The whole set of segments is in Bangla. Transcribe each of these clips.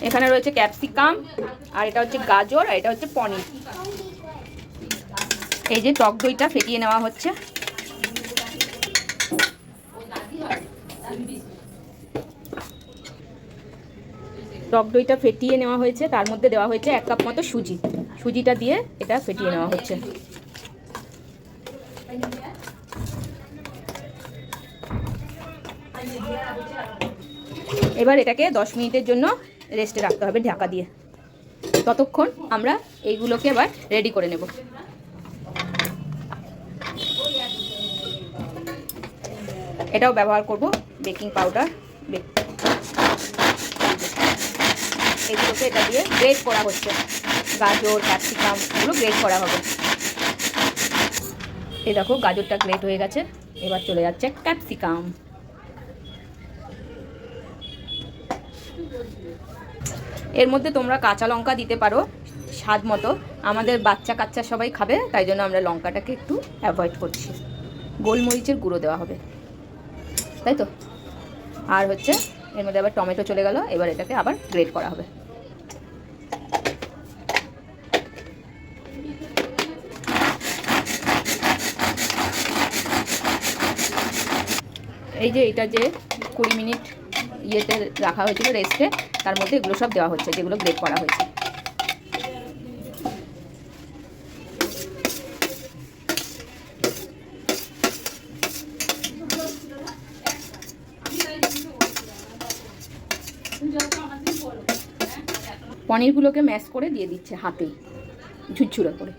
এখানে রয়েছে ক্যাপসিকাম, আর এটা হচ্ছে গাজর, আর এটা হচ্ছে পনির। এই যে টক দইটা ফেটিয়ে নেওয়া হচ্ছে। টক দইটা ফেটিয়ে নেওয়া হয়েছে, তার মধ্যে দেওয়া হয়েছে 1 কাপ মতো সুজি। সুজিটা দিয়ে এটা ফেটিয়ে নেওয়া হচ্ছে। এবার এটাকে 10 মিনিটের জন্য রেস্টে রাখতে হবে ঢাকা দিয়ে। ততক্ষণ আমরা এইগুলোকে এবার রেডি করে নেব। এটাও ব্যবহার করব বেকিং পাউডার। এগুলোকে এটা দিয়ে গ্রেট করা হচ্ছে। গাজর, ক্যাপসিকাম এগুলো গ্রেট করা হবে। এই দেখো গাজরটা গ্রেট হয়ে গেছে। এবার চলে যাচ্ছে ক্যাপসিকাম। এর মধ্যে তোমরা কাঁচা লঙ্কা দিতে পারো স্বাদ মতো। আমাদের বাচ্চা কাচ্চা সবাই খাবে, তাই জন্য আমরা লঙ্কাটাকে একটু অ্যাভয়েড করছি। গোলমরিচের গুঁড়ো দেওয়া হবে, তাই তো। আর হচ্ছে এর মধ্যে আবার টমেটো চলে গেল। এবার এটাকে আবার গ্রেট করা হবে। এই যে এটা যে 20 মিনিট ইয়েতে রাখা হয়েছিল রেস্টে, তার মধ্যে এগুলো সব দেওয়া হচ্ছে যেগুলো গ্রেট করা হয়েছে। পনিরগুলোকে ম্যাশ করে দিয়ে দিচ্ছে হাতেই, ঝুরঝুরে করে।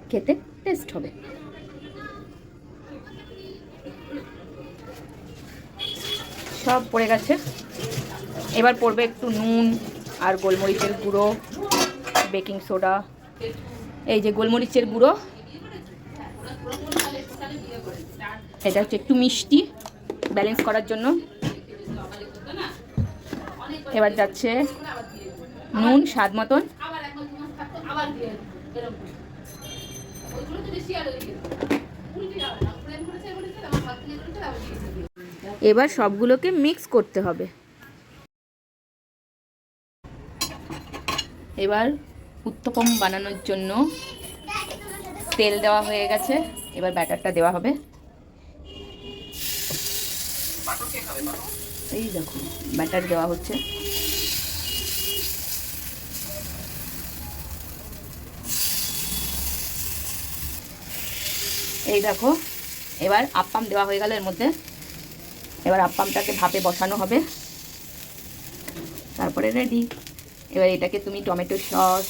খেতে টেস্ট হবে। সব পড়ে গেছে। এবার পড়বে একটু নুন আর গোলমরিচের গুঁড়ো, বেকিং সোডা। এই যে গোলমরিচের গুঁড়ো, এটা হচ্ছে একটু মিষ্টি ব্যালেন্স করার জন্য। এবার যাচ্ছে নুন স্বাদ মতন। এবার সবগুলোকে মিক্স করতে হবে। এবার উত্তপম বানানোর জন্য তেল দেওয়া হয়ে গেছে। এবার ব্যাটারটা দেওয়া হবে। এই দেখো ব্যাটার দেওয়া হচ্ছে। এই দেখো এবার আপ্পাম দেওয়া হয়ে গেল এর মধ্যে। এবার আপ্পামটাকে ভাপে বসানো হবে, তারপরে রেডি। এবার এটাকে তুমি টমেটো সস,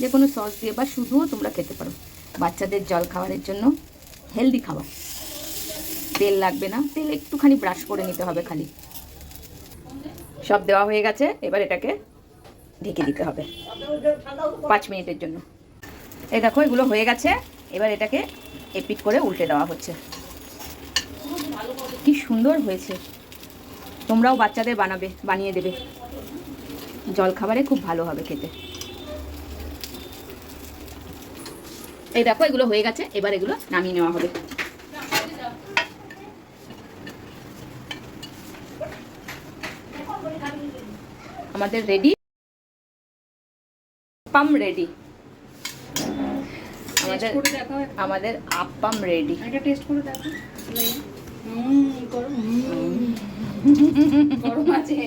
যে কোনো সস দিয়ে বা শুধুও তোমরা খেতে পারো। বাচ্চাদের জল খাবারের জন্য হেলদি খাবার। তেল লাগবে না, তেল একটুখানি ব্রাশ করে নিতে হবে খালি। সব দেওয়া হয়ে গেছে। এবার এটাকে ঢেকে দিতে হবে 5 মিনিটের জন্য। এই দেখো এগুলো হয়ে গেছে। এবার এটাকে এপিট করে উল্টে দেওয়া হচ্ছে। কি সুন্দর হয়েছে। তোমরাও বাচ্চাদের বানিয়ে দেবে। জল খাবারে খুব ভালো হবে খেতে। এই দেখো এগুলো হয়ে গেছে। এবার এগুলো নামিয়ে নেওয়া হবে। আমাদের রেডি, আপ্পাম রেডি। আমাদের আপ্পাম রেডি। এটা টেস্ট করে দেখো। গরম আছে,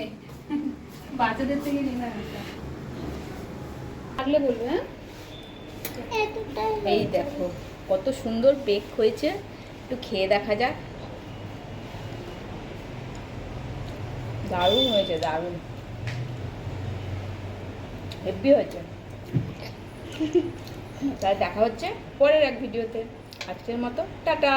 বাচ্চাদের থেকে নিয়ে লাগলে বলবে। হ্যাঁ এই দেখো কত সুন্দর বেক হয়েছে। একটু খেয়ে দেখা যাক। দারুণ হয়েছে, দারুণ হেভি হয়েছে। তাই দেখা হচ্ছে পরের এক ভিডিওতে। আজকের মতো টাটা।